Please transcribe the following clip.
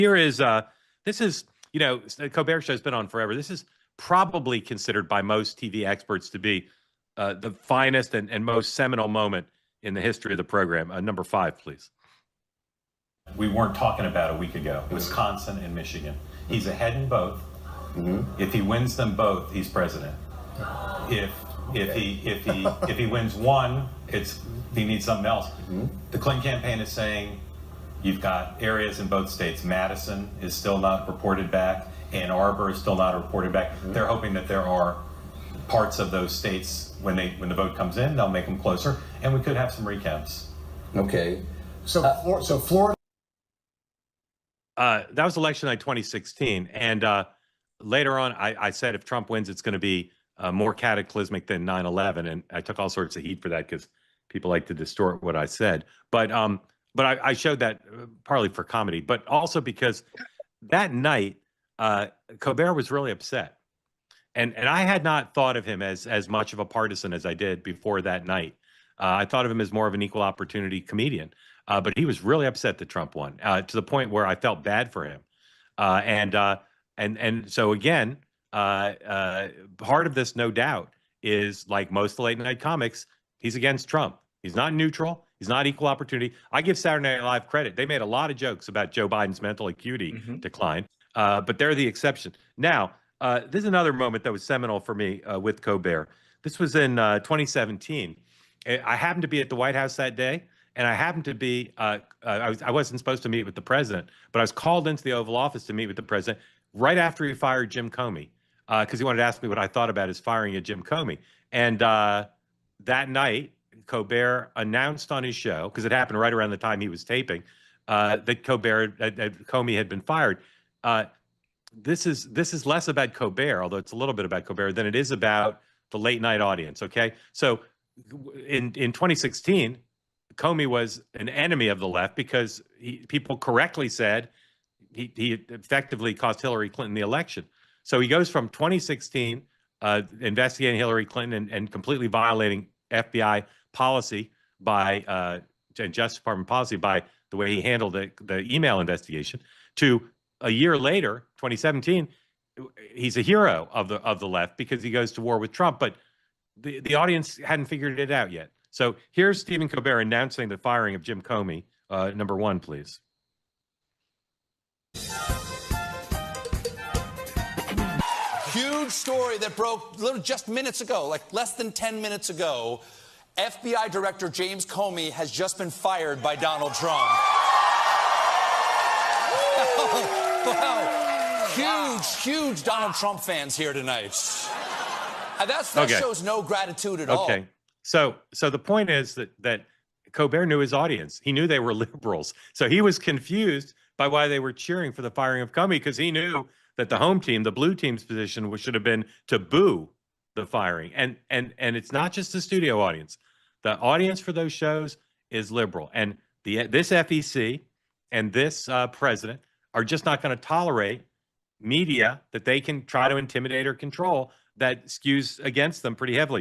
Here is this is the Colbert Show's been on forever. This is probably considered by most TV experts to be the finest and most seminal moment in the history of the program. Number 5, please. We weren't talking about a week ago. Wisconsin and Michigan. He's ahead in both. If he wins them both, he's president. If he wins one, he needs something else. The Clinton campaign is saying you've got areas in both states. Madison is still not reported back. Ann Arbor is still not reported back. They're hoping that there are parts of those states when the vote comes in, they'll make them closer, and we could have some recounts. Okay. So Florida. That was election night 2016, and later on, I said if Trump wins, it's going to be more cataclysmic than 9/11, and I took all sorts of heat for that because people like to distort what I said. But I showed that partly for comedy, but also because that night Colbert was really upset, and I had not thought of him as much of a partisan as I did before that night. I thought of him as more of an equal opportunity comedian, but he was really upset that Trump won to the point where I felt bad for him, and so again, part of this, no doubt, is like most late night comics, he's against Trump. He's not neutral. He's not equal opportunity. I give Saturday Night Live credit. They made a lot of jokes about Joe Biden's mental acuity decline, but they're the exception. Now, this is another moment that was seminal for me with Colbert. This was in 2017. I happened to be at the White House that day, and I happened to be, I wasn't supposed to meet with the president, but I was called into the Oval Office to meet with the president right after he fired Jim Comey, because he wanted to ask me what I thought about his firing of Jim Comey. And that night, Colbert announced on his show, because it happened right around the time he was taping, that Comey had been fired. This is less about Colbert, although it's a little bit about Colbert, than it is about the late night audience. Okay, so in 2016, Comey was an enemy of the left because people correctly said he effectively cost Hillary Clinton the election. So he goes from 2016 investigating Hillary Clinton and completely violating FBI policy by Justice Department policy by the way he handled the email investigation, to a year later, 2017, he's a hero of the left because he goes to war with Trump. But the audience hadn't figured it out yet. So here's Stephen Colbert announcing the firing of Jim Comey. Number 1, please. Huge story that broke just minutes ago, like less than 10 minutes ago. FBI Director James Comey has just been fired by Donald Trump. Wow. Huge Donald Trump fans here tonight. That shows no gratitude at all. Okay. So the point is that Colbert knew his audience. He knew they were liberals. So he was confused by why they were cheering for the firing of Comey, because he knew that the home team, the blue team's position, should have been to boo the firing. And it's not just the studio audience. The audience for those shows is liberal. And this FEC and this president are just not going to tolerate media that they can try to intimidate or control that skews against them pretty heavily.